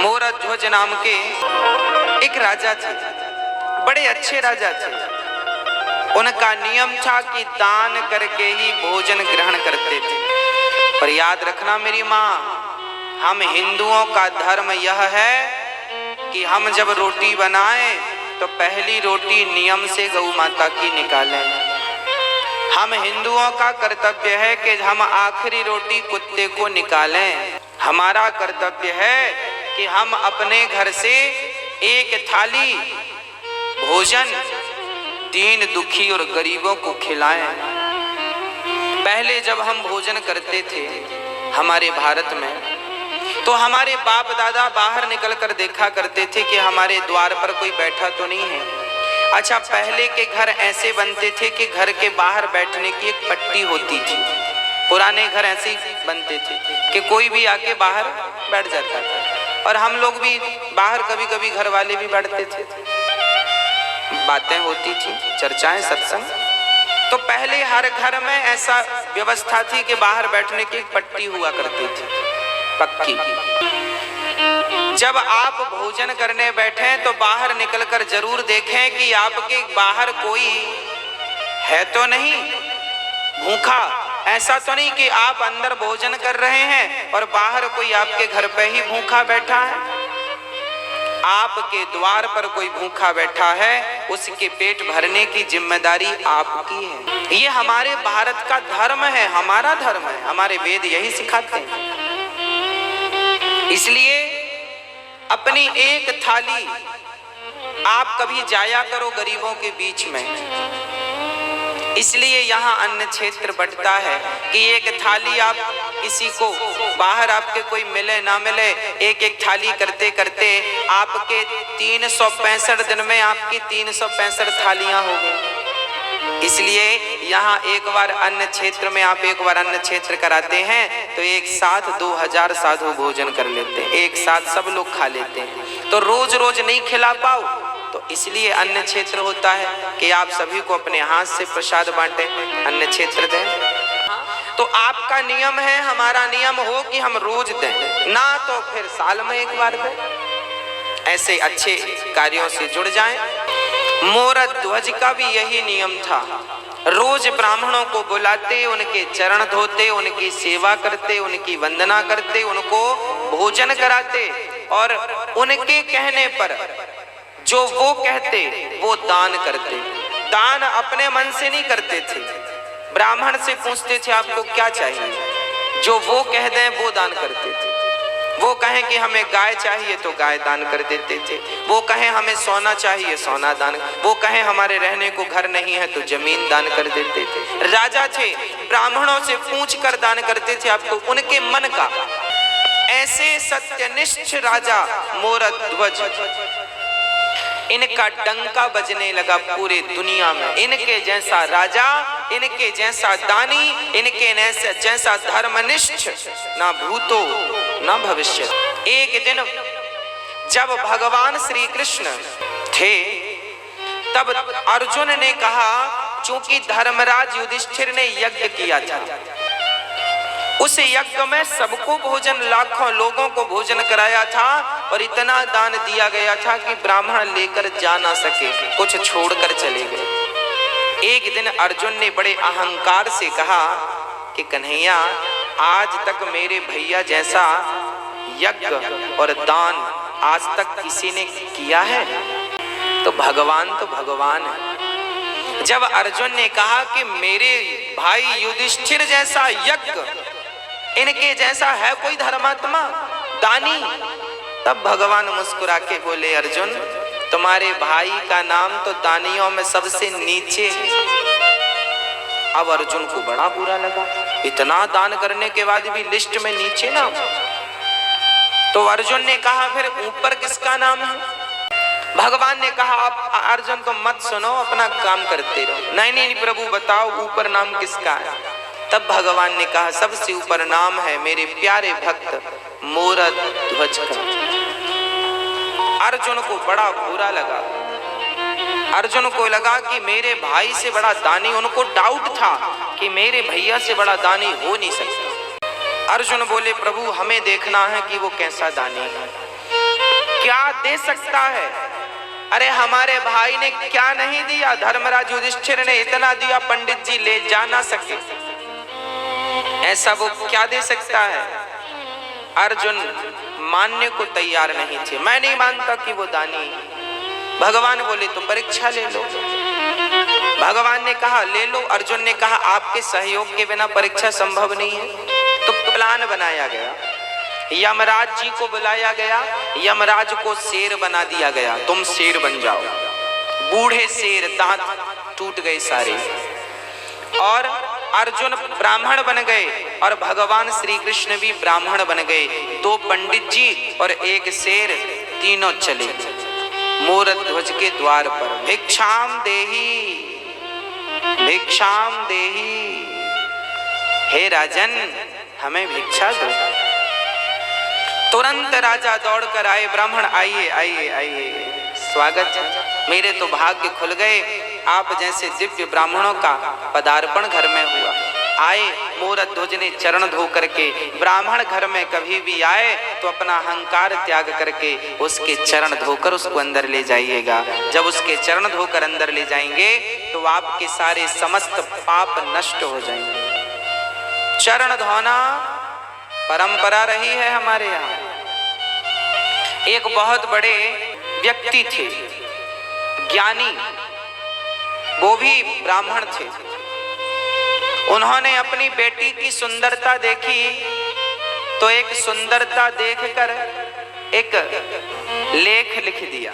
मोरध्वज नाम के एक राजा थे, बड़े अच्छे राजा थे। उनका नियम था कि दान करके ही भोजन ग्रहण करते थे। पर याद रखना मेरी माँ, हम हिंदुओं का धर्म यह है कि हम जब रोटी बनाएं तो पहली रोटी नियम से गौ माता की निकालें। हम हिंदुओं का कर्तव्य है कि हम आखिरी रोटी कुत्ते को निकालें। हमारा कर्तव्य है कि हम अपने घर से एक थाली भोजन दीन दुखी और गरीबों को खिलाएं। पहले जब हम भोजन करते थे हमारे भारत में, तो हमारे बाप दादा बाहर निकल कर देखा करते थे कि हमारे द्वार पर कोई बैठा तो नहीं है। अच्छा, पहले के घर ऐसे बनते थे कि घर के बाहर बैठने की एक पट्टी होती थी। पुराने घर ऐसे ही बनते थे कि कोई भी आके बाहर बैठ जाता था, और हम लोग भी बाहर कभी कभी घर वाले भी बैठते थे, बातें होती थी, चर्चाएं, सत्संग। तो पहले हर घर में ऐसा व्यवस्था थी कि बाहर बैठने की एक पट्टी हुआ करती थी, पक्की। जब आप भोजन करने बैठे तो बाहर निकलकर जरूर देखें कि आपके बाहर कोई है तो नहीं भूखा। ऐसा तो नहीं कि आप अंदर भोजन कर रहे हैं और बाहर कोई आपके घर पे ही भूखा बैठा है। आपके द्वार पर कोई भूखा बैठा है, उसके पेट भरने की जिम्मेदारी आपकी है। ये हमारे भारत का धर्म है, हमारा धर्म है, हमारे वेद यही सिखाते हैं। इसलिए अपनी एक थाली आप कभी जाया करो गरीबों के बीच में। इसलिए यहाँ अन्न क्षेत्र बंटता है कि एक थाली आप किसी को बाहर आपके कोई मिले ना मिले, एक एक थाली करते करते आपके 365 दिन में आपकी 365 थालियां हो गई। इसलिए यहाँ एक बार अन्न क्षेत्र में आप एक बार अन्न क्षेत्र कराते हैं तो एक साथ 2000 साधु भोजन कर लेते हैं, एक साथ सब लोग खा लेते हैं। तो रोज रोज नहीं खिला पाओ, तो इसलिए अन्न क्षेत्र होता है कि आप सभी को अपने हाथ से प्रसाद बांटे, अन्न क्षेत्र दें। तो आपका नियम है, हमारा नियम हो कि हम रोज दें, ना तो फिर साल में एक बार दें। ऐसे अच्छे कार्यों से जुड़ जाएं। मोरध्वज का भी यही नियम था। रोज ब्राह्मणों को बुलाते, उनके चरण धोते, उनकी सेवा करते, उनकी वंदना करते, उनको भोजन कराते, और उनके कहने पर जो वो कहते वो दान करते। दान अपने मन से नहीं करते थे, ब्राह्मण से पूछते थे आपको क्या चाहिए, जो वो कह दें वो दान करते थे। वो कहें कि हमें गाय चाहिए तो गाय दान कर देते थे, वो कहें हमें सोना चाहिए सोना दान, वो कहें हमारे रहने को घर नहीं है तो जमीन दान कर देते थे। राजा थे, ब्राह्मणों से पूछ कर दान करते थे आपको उनके मन का। ऐसे सत्यनिष्ठ राजा मोरध्वज, इनका डंका बजने लगा पूरे दुनिया में। इनके जैसा राजा, इनके जैसा दानी, इनके जैसा धर्मनिष्ठ ना भूतो ना भविष्य। एक दिन जब भगवान श्री कृष्ण थे तब अर्जुन ने कहा, चूंकि धर्मराज युधिष्ठिर ने यज्ञ किया था, उस यज्ञ में सबको भोजन, लाखों लोगों को भोजन कराया था, और इतना दान दिया गया था कि ब्राह्मण लेकर जा ना सके, कुछ छोड़कर चले गए। एक दिन अर्जुन ने बड़े अहंकार से कहा कि कन्हैया, आज तक मेरे भैया जैसा यज्ञ और दान आज तक किसी ने किया है? तो भगवान है। जब अर्जुन ने कहा कि मेरे भाई युधिष्ठिर जैसा यज्ञ, इनके जैसा है कोई धर्मात्मा दानी, तब भगवान मुस्कुरा के बोले, अर्जुन तुम्हारे भाई का नाम तो दानियों में सबसे नीचे है। अब अर्जुन को बड़ा बुरा लगा, इतना दान करने के बाद भी लिस्ट में नीचे ना। तो अर्जुन ने कहा, फिर ऊपर किसका नाम है? भगवान ने कहा, आप अर्जुन तो मत सुनो, अपना काम करते रहो। नहीं प्रभु बताओ ऊपर नाम किसका है? तब भगवान ने कहा, सबसे ऊपर नाम है मेरे प्यारे भक्त मोरध्वज का। अर्जुन को बड़ा बुरा लगा। अर्जुन को लगा कि मेरे भाई से बड़ा दानी, उनको डाउट था कि मेरे भैया से बड़ा दानी हो नहीं सकता। अर्जुन बोले, प्रभु हमें देखना है कि वो कैसा दानी है। क्या दे सकता है? अरे हमारे भाई ने क्या नहीं दिया? धर्मराज युधिष्ठिर ने इतना दिया, पंडित जी ले जा ना सके। ऐसा वो क्या दे सकता है? अर्जुन मानने को तैयार नहीं थे। मैं नहीं मानता कि वो दानी। भगवान बोले तो परीक्षा ले लो। भगवान ने कहा ले लो। अर्जुन ने कहा आपके सहयोग के बिना परीक्षा संभव नहीं है। तो प्लान बनाया गया। यमराज जी को बुलाया गया। यमराज को शेर बना दिया गया, तुम शेर बन जाओ। बूढ़े शेर, दांत टूट गए सारे। और अर्जुन ब्राह्मण बन गए और भगवान श्री कृष्ण भी ब्राह्मण बन गए। 2 पंडित जी और 1 शेर, तीनों चले मोर ध्वज के द्वार पर। भिक्षाम देही, भिक्षाम देही, हे राजन हमें भिक्षा दो। तुरंत राजा दौड़ कर आए, ब्राह्मण आइए आइए आइए, स्वागत, मेरे तो भाग्य खुल गए, आप जैसे दिव्य ब्राह्मणों का पदार्पण घर में हुआ। आए, मोरध्वज ने चरण धो करके, ब्राह्मण घर में कभी भी आए तो अपना अहंकार त्याग करके उसके चरण धोकर उसको अंदर ले जाइएगा। जब उसके चरण धोकर अंदर ले जाएंगे तो आपके सारे समस्त पाप नष्ट हो जाएंगे। चरण धोना परंपरा रही है हमारे यहाँ। एक बहुत बड़े व्यक्ति थे, ज्ञानी, वो भी ब्राह्मण थे। उन्होंने अपनी बेटी की सुंदरता देखी तो एक सुंदरता देखकर एक लेख लिख दिया,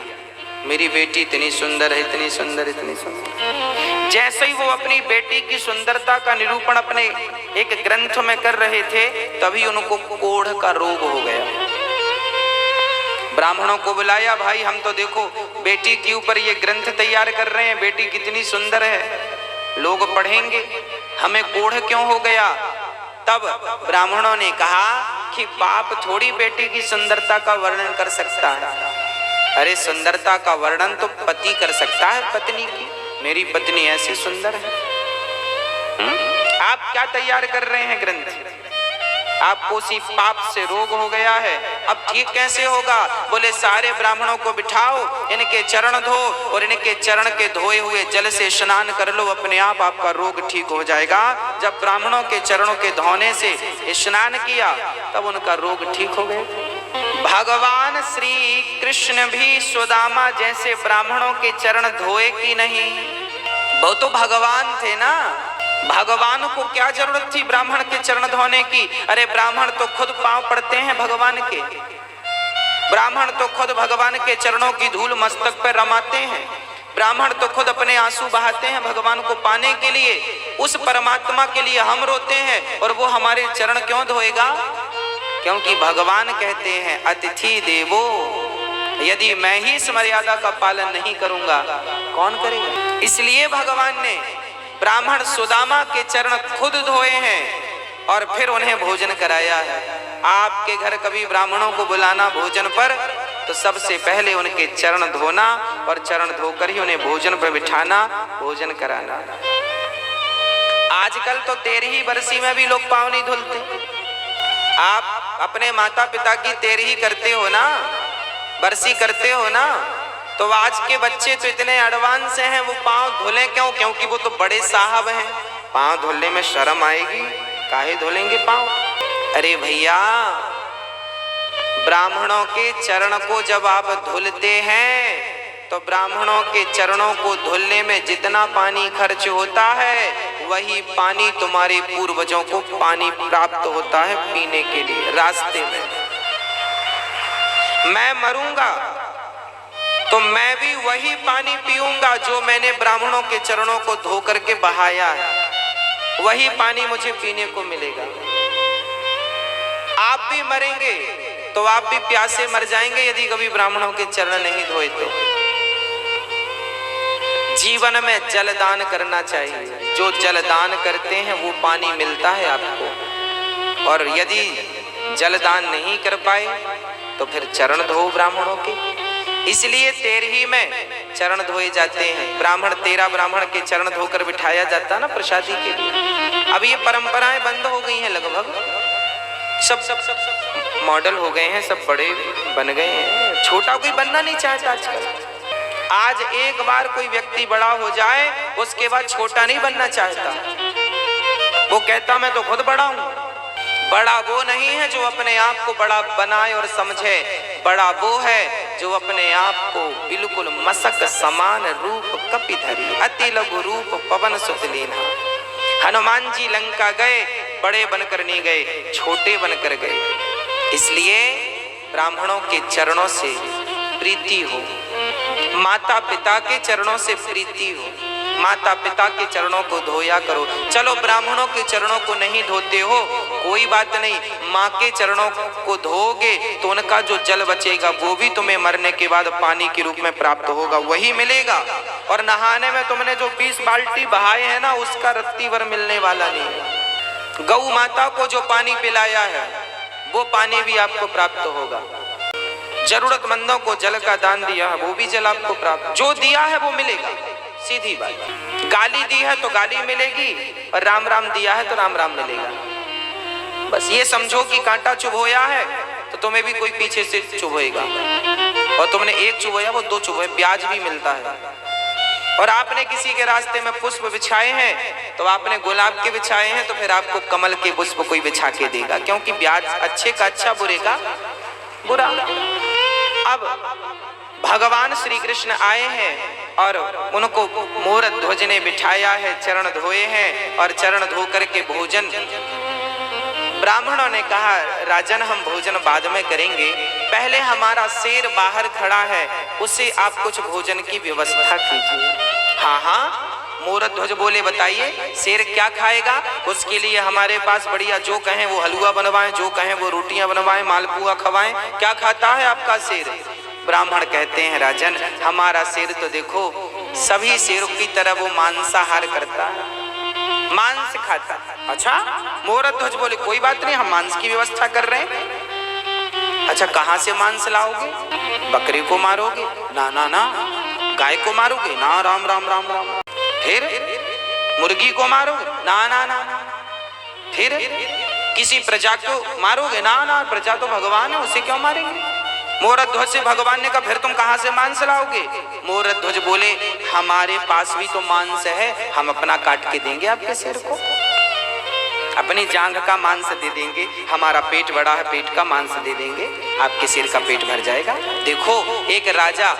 मेरी बेटी इतनी सुंदर है, इतनी सुंदर, इतनी सुंदर। जैसे ही वो अपनी बेटी की सुंदरता का निरूपण अपने एक ग्रंथ में कर रहे थे, तभी उनको कोढ़ का रोग हो गया। ब्राह्मणों को बुलाया, भाई हम तो देखो बेटी के ऊपर ये ग्रंथ तैयार कर रहे हैं, बेटी कितनी सुंदर है, लोग पढ़ेंगे, हमें कोढ़ क्यों हो गया? तब ब्राह्मणों ने कहा कि बाप थोड़ी बेटी की सुंदरता का वर्णन कर सकता है। अरे सुंदरता का वर्णन तो पति कर सकता है पत्नी की, मेरी पत्नी ऐसी सुंदर है। आप क्या तैयार कर रहे हैं ग्रंथ? आपको उसी पाप से रोग हो गया है, अब ठीक कैसे होगा? बोले सारे ब्राह्मणों को बिठाओ, इनके चरण धो और इनके चरण के धोए हुए जल से स्नान कर लो, अपने आप आपका रोग ठीक हो जाएगा। जब ब्राह्मणों के चरणों के धोने से स्नान किया तब उनका रोग ठीक हो गया। भगवान श्री कृष्ण भी सुदामा जैसे ब्राह्मणों के चरण धोए कि नहीं? वो तो भगवान थे ना, भगवान को क्या जरूरत थी ब्राह्मण के चरण धोने की? अरे ब्राह्मण तो खुद पांव पड़ते हैं भगवान के, ब्राह्मण तो खुद भगवान के चरणों की धूल मस्तक पर रमाते हैं, ब्राह्मण तो खुद अपने आंसू बहाते हैं भगवान को पाने के लिए। उस परमात्मा के लिए हम रोते हैं और वो हमारे चरण क्यों धोएगा? क्योंकि भगवान कहते हैं अतिथि देवो, यदि मैं ही इस मर्यादा का पालन नहीं करूंगा कौन करेगा? इसलिए भगवान ने ब्राह्मण सुदामा के चरण खुद धोए हैं और फिर उन्हें भोजन कराया है। आपके घर कभी ब्राह्मणों को बुलाना भोजन पर तो सबसे पहले उनके चरण धोना और चरण धोकर ही उन्हें भोजन पर बिठाना, भोजन कराना। आजकल तो 13ही बरसी में भी लोग पाँव नहीं धुलते। आप अपने माता पिता की 13ही करते हो ना, बरसी करते हो ना, तो आज के बच्चे तो इतने एडवांस हैं, वो पाँव धुले क्यों? क्योंकि वो तो बड़े साहब हैं, पाँव धुलने में शर्म आएगी, काहे धुलेंगे पाँव? अरे भैया, ब्राह्मणों के चरण को जब आप धुलते हैं तो ब्राह्मणों के चरणों को धुलने में जितना पानी खर्च होता है वही पानी तुम्हारे पूर्वजों को पानी प्राप्त होता है पीने के लिए। रास्ते में मैं मरूंगा तो मैं भी वही पानी पीऊंगा जो मैंने ब्राह्मणों के चरणों को धो करके बहाया है, वही पानी मुझे पीने को मिलेगा। आप भी मरेंगे तो आप भी प्यासे मर जाएंगे यदि कभी ब्राह्मणों के चरण नहीं धोए तो। जीवन में जलदान करना चाहिए, जो जलदान करते हैं वो पानी मिलता है आपको। और यदि जलदान नहीं कर पाए तो फिर चरण धो ब्राह्मणों के। इसलिए 13ही में चरण धोए जाते हैं। ब्राह्मण 13 ब्राह्मण के चरण धोकर बिठाया जाता ना प्रसादी के लिए। अब ये परंपराएं बंद हो गई हैं, लगभग सब मॉडल हो गए हैं, सब बड़े बन गए हैं, छोटा कोई बनना नहीं चाहता आजकल। आज एक बार कोई व्यक्ति बड़ा हो जाए उसके बाद छोटा नहीं बनना चाहता। वो कहता मैं तो खुद बड़ा हूं। बड़ा वो नहीं है जो अपने आप को बड़ा बनाए और समझे, बड़ा वो है जो अपने आप को बिल्कुल मसक समान रूप कपि धरी, अति लघु रूप पवन सुत लीन्हा। हनुमान जी लंका गए, बड़े बनकर नहीं गए, छोटे बनकर गए। इसलिए ब्राह्मणों के चरणों से प्रीति हो, माता पिता के चरणों से प्रीति हो, माता पिता के चरणों को धोया करो। चलो ब्राह्मणों के चरणों को नहीं धोते हो कोई बात नहीं, माँ के चरणों को धोगे तो उनका जो जल बचेगा वो भी तुम्हें मरने के बाद पानी के रूप में प्राप्त होगा, वही मिलेगा। और नहाने में तुमने जो 20 बाल्टी बहाए हैं ना, उसका रत्ती भर मिलने वाला नहीं है। गौ माता को जो पानी पिलाया है वो पानी भी आपको प्राप्त होगा। जरूरतमंदों को जल का दान दिया है, वो भी जल आपको प्राप्त, जो दिया है वो मिलेगा, सीधी बात। गाली दी है तो गाली मिलेगी, और राम राम दिया है तो राम राम मिलेगा। बस ये समझो कि कांटा चुभोया है तो तुम्हें भी कोई पीछे से चुभोएगा, और तुमने एक चुभोया वो 2 चुभोए, ब्याज भी मिलता है। और आपने किसी के रास्ते में पुष्प बिछाए हैं तो आपने गुलाब के बिछाए हैं तो फिर आपको कमल के पुष्प कोई बिछा के देगा, क्योंकि ब्याज अच्छे का अच्छा, बुरे का बुरा। अब भगवान श्री कृष्ण आए हैं और उनको मोर ध्वज ने बिठाया है, चरण धोए हैं, और चरण धो करके भोजन। ब्राह्मणों ने कहा राजन हम भोजन बाद में करेंगे, पहले हमारा शेर बाहर खड़ा है, उसे आप कुछ भोजन की व्यवस्था कीजिए। हाँ हाँ, मोर ध्वज बोले बताइए शेर क्या खाएगा? उसके लिए हमारे पास बढ़िया, जो कहें वो हलवा बनवाएं, जो कहें वो रोटियां बनवाएं, मालपुआ खवाएं। क्या खाता है आपका शेर? ब्राह्मण कहते हैं राजन हमारा शेर तो देखो सभी शेरों की तरह वो मांसाहार करता है, मांस खाता है। अच्छा, मोर ध्वज बोले कोई बात नहीं, हम मांस की व्यवस्था कर रहे हैं। अच्छा, कहाँ से मांस लाओगे? बकरे को मारोगे? ना ना ना। गाय को मारोगे? ना, राम राम राम राम। फिर मुर्गी को मारोगे? ना ना ना। फिर किसी प्रजा को मारोगे? ना ना, प्रजा तो भगवान है, उसे क्यों मारेंगे? मोर ध्वज से भगवान ने कहा फिर तुम कहां से मांस लाओगे? मोर ध्वज बोले हमारे पास भी तो मांस है, हम अपना काट के देंगे आपके सिर को, अपनी जांघ का मांस दे देंगे, हमारा पेट बड़ा है, पेट का मांस दे देंगे, आपके सिर का पेट भर जाएगा। देखो एक राजा,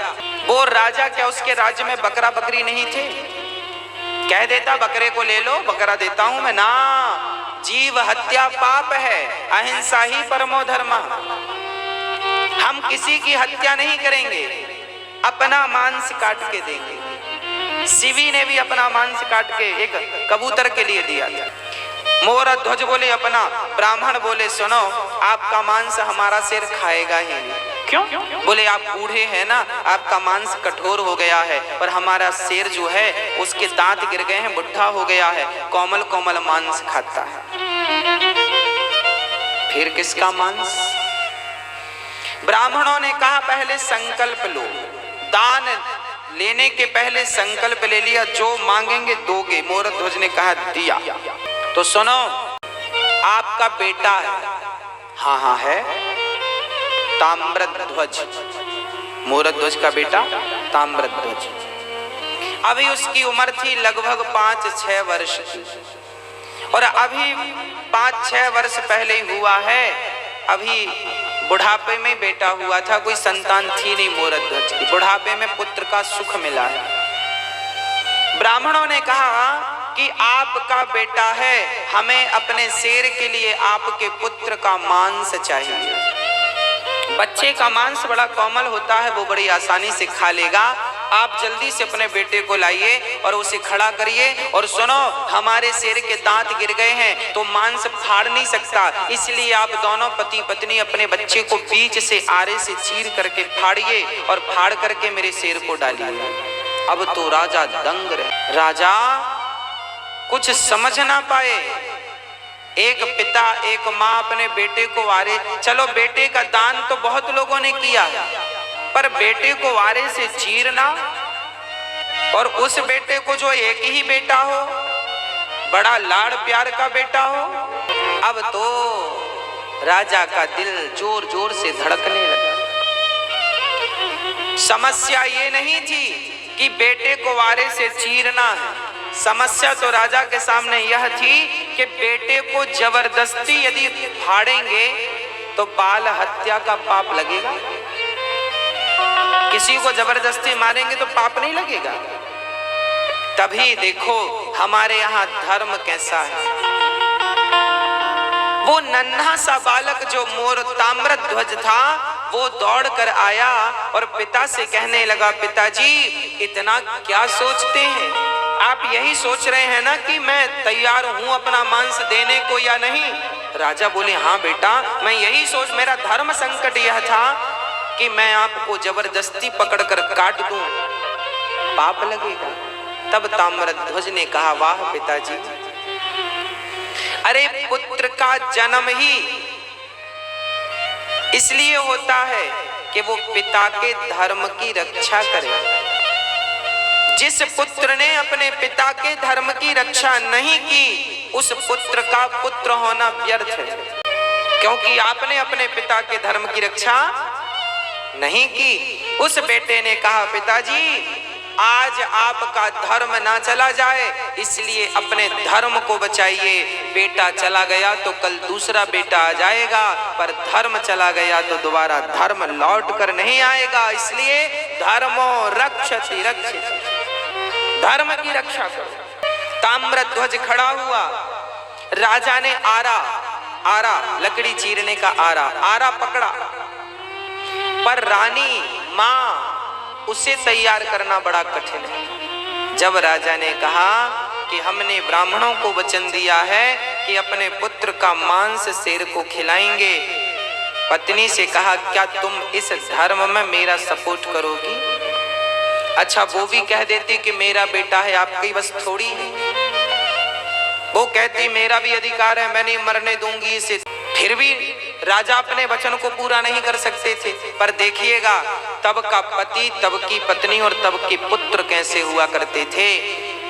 वो राजा क्या उसके राज्य में बकरा बकरी नहीं थे? कह देता बकरे को ले लो, बकरा देता हूं मैं। ना, जीव हत्या पाप है, अहिंसा ही परमो धर्म। हम किसी की हत्या नहीं करेंगे, अपना मांस काट के देंगे। शिवी ने भी अपना मांस काट के एक कबूतर के लिए दिया था। मोर ध्वज बोले अपना, ब्राह्मण बोले सुनो आपका मांस हमारा शेर खाएगा ही नहीं। क्यों? बोले आप बूढ़े हैं ना, आपका मांस कठोर हो गया है, पर हमारा शेर जो है उसके दांत गिर गए हैं, बुढ़ा हो गया है, कोमल कोमल मांस खाता है। फिर किसका मांस? ब्राह्मणों ने कहा पहले संकल्प लो, दान लेने के पहले संकल्प ले लिया, जो मांगेंगे दोगे। मोर ध्वज ने कहा दिया। तो सुनो आपका बेटा है? हाँ हाँ है, ताम्रध्वज, मोर ध्वज का बेटा ताम्रध्वज। अभी उसकी उम्र थी लगभग 5-6 वर्ष की, और अभी 5-6 वर्ष पहले ही हुआ है, अभी बुढ़ापे में बेटा हुआ था, कोई संतान थी नहीं मोर ध्वज की, बुढ़ापे में पुत्र का सुख मिला है। ब्राह्मणों ने कहा कि आपका बेटा है, हमें अपने शेर के लिए आपके पुत्र का मांस चाहिए। बच्चे का मांस बड़ा कोमल होता है, वो बड़ी आसानी से खा लेगा। आप जल्दी से अपने बेटे को लाइए और उसे खड़ा करिए, और सुनो हमारे शेर के दांत गिर गए हैं तो मांस फाड़ नहीं सकता, इसलिए आप दोनों पति पत्नी अपने बच्चे को बीच से आरे से चीर करके फाड़िए और फाड़ करके मेरे शेर को डालिए। अब तो राजा दंग रहे, राजा कुछ समझ ना पाए। एक पिता एक माँ अपने बेटे को आरे, चलो बेटे का दान तो बहुत लोगों ने किया, पर बेटे को आरे से चीरना, और उस बेटे को जो एक ही बेटा हो, बड़ा लाड़ प्यार का बेटा हो। अब तो राजा का दिल जोर जोर से धड़कने लगा। समस्या ये नहीं थी कि बेटे को वारे से चीरना है, समस्या तो राजा के सामने यह थी कि बेटे को जबरदस्ती यदि फाड़ेंगे तो बाल हत्या का पाप लगेगा। किसी को जबरदस्ती मारेंगे तो पाप नहीं लगेगा। तभी देखो हमारे यहाँ धर्म कैसा है। वो नन्हा सा बालक जो मोर ताम्रध्वज था वो दौड़ कर आया और पिता से कहने लगा, पिताजी इतना क्या सोचते हैं? आप यही सोच रहे हैं ना कि मैं तैयार हूं अपना मांस देने को या नहीं? राजा बोले, हाँ बेटा, मैं यही सोच, मेरा धर्म संकट यह था कि मैं आपको जबरदस्ती पकड़कर काट दूं, पाप लगेगा। तब ताम्रध्वज ने कहा, वाह पिताजी, अरे पुत्र का जन्म ही इसलिए होता है कि वो पिता के धर्म की रक्षा करे। जिस पुत्र ने अपने पिता के धर्म की रक्षा नहीं की, उस पुत्र का पुत्र होना व्यर्थ है, क्योंकि आपने अपने पिता के धर्म की रक्षा नहीं की। उस बेटे ने कहा, पिताजी आज आपका धर्म ना चला जाए, इसलिए अपने धर्म को बचाइए। बेटा चला गया तो कल दूसरा बेटा आ जाएगा, पर धर्म चला गया तो दोबारा धर्म लौट कर नहीं आएगा। इसलिए धर्मो रक्षति रक्षित, धर्म की रक्षा करो। ताम्रध्वज खड़ा हुआ, राजा ने आरा लकड़ी चीरने का आरा पकड़ा, पर रानी मां उसे तैयार करना बड़ा कठिन है। जब राजा ने कहा कि हमने ब्राह्मणों को वचन दिया है कि अपने पुत्र का मांस शेर को खिलाएंगे, पत्नी से कहा, क्या तुम इस धर्म में मेरा सपोर्ट करोगी? अच्छा, वो भी कह देती कि मेरा बेटा है, आपकी बस थोड़ी है। वो कहती मेरा भी अधिकार है, मैं नहीं मरने दूंगी इसे। फिर भी राजा अपने वचन को पूरा नहीं कर सकते थे। पर देखिएगा तब का पति, तब की पत्नी और तब के पुत्र कैसे हुआ करते थे।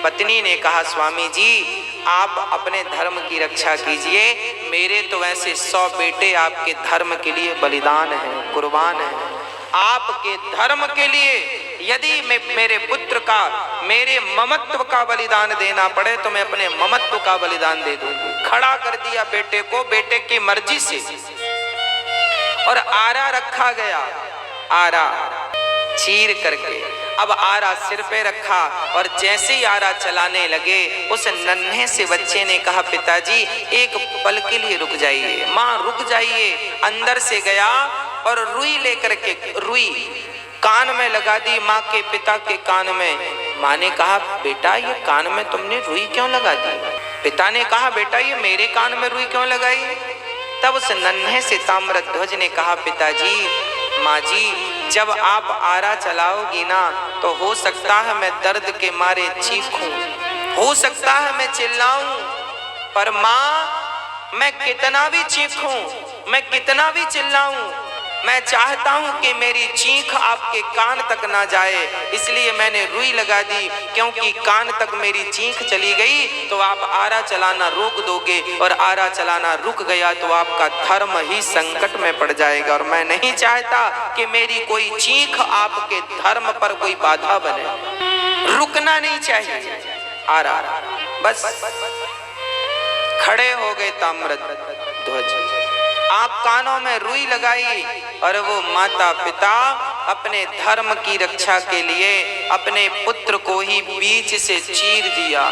पत्नी ने कहा, स्वामी जी आप अपने धर्म की रक्षा कीजिए, मेरे तो वैसे 100 बेटे आपके धर्म के लिए बलिदान हैं, कुर्बान हैं। आपके धर्म के लिए यदि मैं मेरे पुत्र का, मेरे ममत्व का बलिदान देना पड़े तो मैं अपने ममत्व का बलिदान दे दूंगी। खड़ा कर दिया बेटे को, बेटे की मर्जी से, और आरा रखा गया, आरा चीर करके। अब आरा सिर पे रखा और जैसे ही आरा चलाने लगे, उस नन्हे से बच्चे ने कहा, पिताजी एक पल के लिए रुक जाइए, माँ रुक जाइए। अंदर से गया और रुई लेकर के, रुई कान में लगा दी माँ के पिता के कान में। माँ ने कहा, बेटा ये कान में तुमने रुई क्यों लगा दी? पिता ने कहा, बेटा ये मेरे कान में रुई क्यों लगाई? तब उस नन्हे से ताम्रध्वज ने कहा, पिताजी, माँ जी जब आप आरा चलाओगी ना तो हो सकता है मैं दर्द के मारे चीखूं, हो सकता है मैं चिल्लाऊं, पर माँ मैं कितना भी चीखूं, मैं कितना भी चिल्लाऊं, मैं चाहता हूं कि मेरी चीख आपके कान तक ना जाए, इसलिए मैंने रुई लगा दी, क्योंकि कान तक मेरी चीख चली गई तो आप आरा चलाना रोक दोगे, और आरा चलाना रुक गया तो आपका धर्म ही संकट में पड़ जाएगा। और मैं नहीं चाहता कि मेरी कोई चीख आपके धर्म पर कोई बाधा बने, रुकना नहीं चाहिए आरा। बस खड़े हो गए ताम्रध्वज, आप कानों में रुई लगाई, और वो माता पिता अपने धर्म की रक्षा के लिए अपने पुत्र को ही बीच से चीर दिया।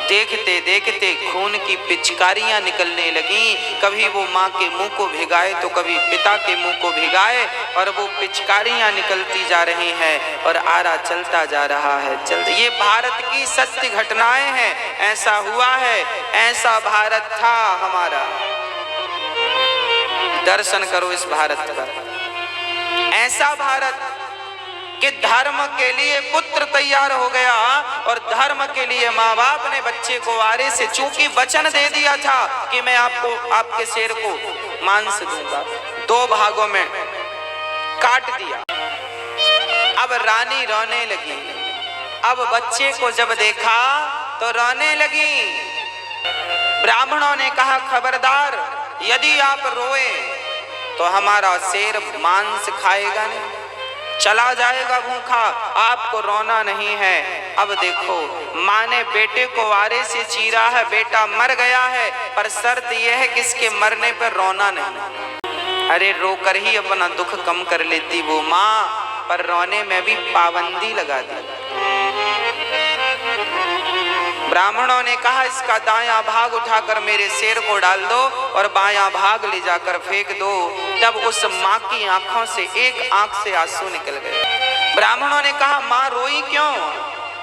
देखते देखते खून की पिचकारियां निकलने लगी, कभी वो माँ के मुंह को भिगाए तो कभी पिता के मुंह को भिगाए, और वो पिचकारियां निकलती जा रही हैं और आरा चलता जा रहा है। ये भारत की सत्य घटनाएं हैं, ऐसा हुआ है, ऐसा भारत था हमारा। दर्शन करो इस भारत का, ऐसा भारत कि धर्म के लिए पुत्र तैयार हो गया, और धर्म के लिए माँ बाप ने बच्चे को आरे से, चूंकि वचन दे दिया था कि मैं आपको, आपके शेर को मांस दूंगा, 2 भागों में काट दिया। अब रानी रोने लगी, अब बच्चे को जब देखा तो रोने लगी। ब्राह्मणों ने कहा, खबरदार, यदि आप रोए तो हमारा शेर मांस खाएगा नहीं, चला जाएगा भूखा, आपको रोना नहीं है। अब देखो, माँ ने बेटे को वारे से चीरा है, बेटा मर गया है, पर शर्त यह है कि इसके मरने पर रोना नहीं। अरे रोकर ही अपना दुख कम कर लेती वो माँ, पर रोने में भी पाबंदी लगा दी। ब्राह्मणों ने कहा इसका दायां भाग उठाकर मेरे शेर को डाल दो और बायां भाग ले जाकर फेंक दो। तब उस माँ की आंखों से एक आंख से आंसू निकल गए। ब्राह्मणों ने कहा माँ रोई क्यों?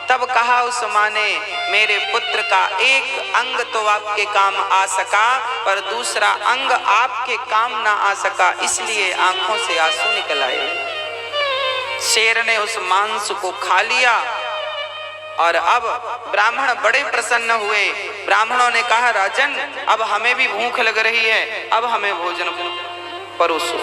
तब कहा उस माँ ने, मेरे पुत्र का एक अंग तो आपके काम आ सका, पर दूसरा अंग आपके काम ना आ सका, इसलिए आंखों से आंसू निकल आए। शेर ने उस मांस को खा लिया और अब ब्राह्मण बड़े प्रसन्न हुए। ब्राह्मणों ने कहा राजन, अब हमें भी भूख लग रही है, अब हमें भोजन परोसो।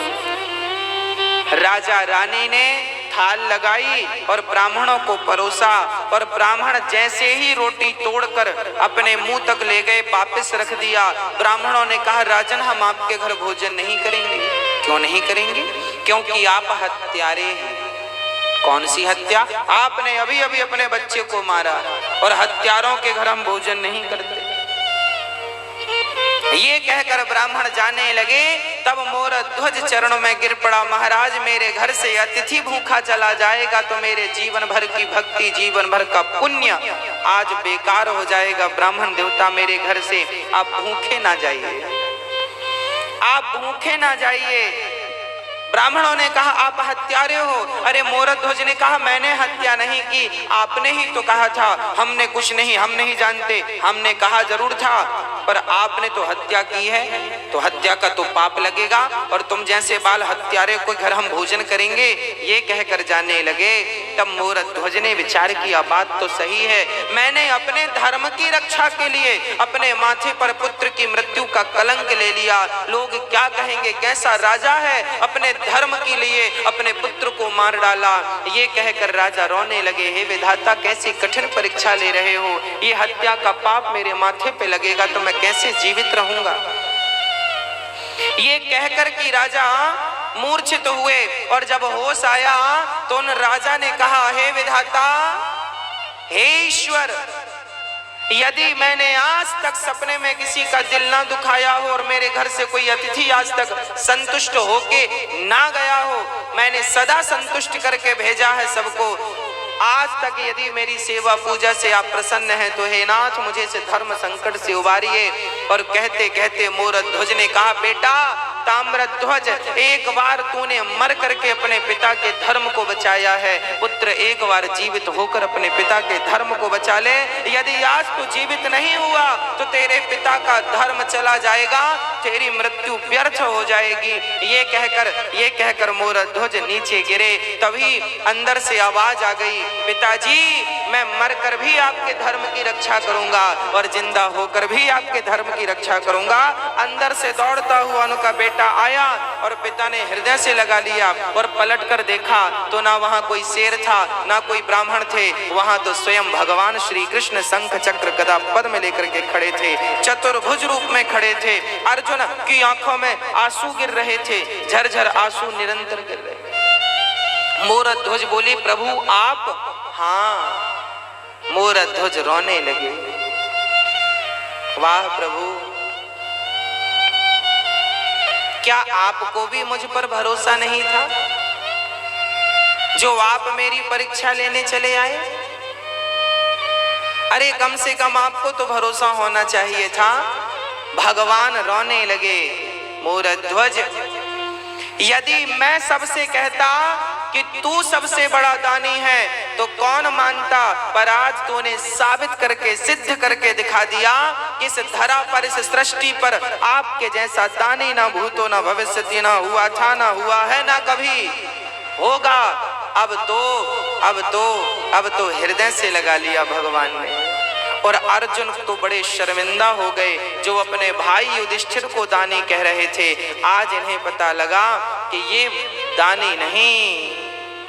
राजा रानी ने थाल लगाई और ब्राह्मणों को परोसा, और ब्राह्मण जैसे ही रोटी तोड़कर अपने मुंह तक ले गए, वापस रख दिया। ब्राह्मणों ने कहा राजन, हम आपके घर भोजन नहीं करेंगे। क्यों नहीं करेंगे? क्योंकि आप हत्यारे हैं। कौन सी हत्या? आपने अभी अभी अपने बच्चे को मारा, और हत्यारों के घर हम भोजन नहीं करते। ये कहकर ब्राह्मण जाने लगे, तब मोरध्वज चरणों में गिर पड़ा। महाराज, मेरे घर से अतिथि भूखा चला जाएगा तो मेरे जीवन भर की भक्ति, जीवन भर का पुण्य आज बेकार हो जाएगा। ब्राह्मण देवता, मेरे घर से आप भूखे ना जाइए, आप भूखे ना जाइए। ब्राह्मणों ने कहा आप हत्यारे हो। अरे मोरध्वज ने कहा मैंने हत्या नहीं की, आपने ही तो कहा था। हमने कुछ नहीं, हम नहीं जानते। हमने कहा जरूर था, पर आपने तो हत्या की है, तो हत्या का तो पाप लगेगा, और तुम जैसे बाल हत्यारे को घर हम भोजन करेंगे। ये कहकर जाने लगे। तब मोरध्वज ने विचार किया, बात तो सही है, मैंने अपने धर्म की रक्षा के लिए अपने माथे पर पुत्र की मृत्यु का कलंक ले लिया। लोग क्या कहेंगे, कैसा राजा है, अपने धर्म के लिए अपने पुत्र को मार डाला। ये कहकर राजा रोने लगे, हे विधाता, कैसी कठिन परीक्षा ले रहे हो। ये हत्या का पाप मेरे माथे पे लगेगा तो मैं कैसे जीवित रहूंगा। ये कहकर कि राजा मूर्छित हुए, और जब होश आया तो उन राजा ने कहा, हे विधाता, हे ईश्वर, यदि मैंने आज तक सपने में किसी का दिल ना दुखाया हो और मेरे घर से कोई अतिथि आज तक संतुष्ट होके ना गया हो, मैंने सदा संतुष्ट करके भेजा है सबको। आज तक यदि मेरी सेवा पूजा से आप प्रसन्न हैं तो हे नाथ, मुझे इस धर्म संकट से उबारिए। और कहते कहते मोरध्वज ने कहा, बेटा ताम्रध्वज, एक बार तूने मर करके अपने पिता के धर्म को बचाया है, पुत्र एक बार जीवित होकर अपने पिता के धर्म को बचा ले। यदि आज तू जीवित नहीं हुआ तो तेरे पिता का धर्म चला जाएगा, तेरी मृत्यु व्यर्थ हो जाएगी। ये कहकर मोरध्वज नीचे गिरे। तभी अंदर से आवाज आ गई, पिताजी, मैं मरकर भी आपके धर्म की रक्षा करूंगा और जिंदा होकर भी आपके धर्म की रक्षा करूंगा। अंदर से दौड़ता हुआ उनका बेटा आया और पिता ने हृदय से लगा लिया, और पलट कर देखा तो ना वहां कोई शेर था, ना कोई ब्राह्मण थे, वहां तो स्वयं भगवान श्री कृष्ण शंख चक्र गदा पद्म लेकर के खड़े थे, चतुर्भुज रूप में खड़े थे। अर्जुन की आंखों में आंसू गिर रहे थे, झरझर आंसू निरंतर गिर रहे। मोरध्वज बोली, प्रभु आप? हाँ। मोरध्वज रोने लगे, वाह प्रभु, क्या आपको भी मुझ पर भरोसा नहीं था जो आप मेरी परीक्षा लेने चले आए? अरे कम से कम आपको तो भरोसा होना चाहिए था। भगवान रोने लगे, मोरध्वज, यदि मैं सबसे कहता कि तू सबसे बड़ा दानी है तो कौन मानता, पर आज तूने साबित करके, सिद्ध करके दिखा दिया कि इस धरा पर, इस सृष्टि पर आपके जैसा दानी ना भूतो ना भविष्यति, ना हुआ था, ना हुआ है, ना कभी होगा। अब तो हृदय से लगा लिया भगवान ने। और अर्जुन तो बड़े शर्मिंदा हो गए, जो अपने भाई युधिष्ठिर को दानी कह रहे थे। आज इन्हें पता लगा कि ये दानी नहीं,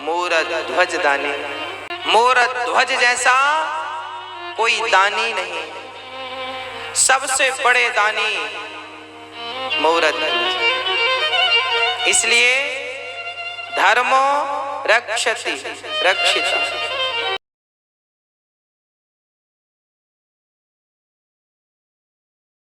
मोरध्वज दानी। मोरध्वज जैसा कोई दानी नहीं, सबसे बड़े दानी मोरध्वज। इसलिए धर्मो रक्षति रक्षिता।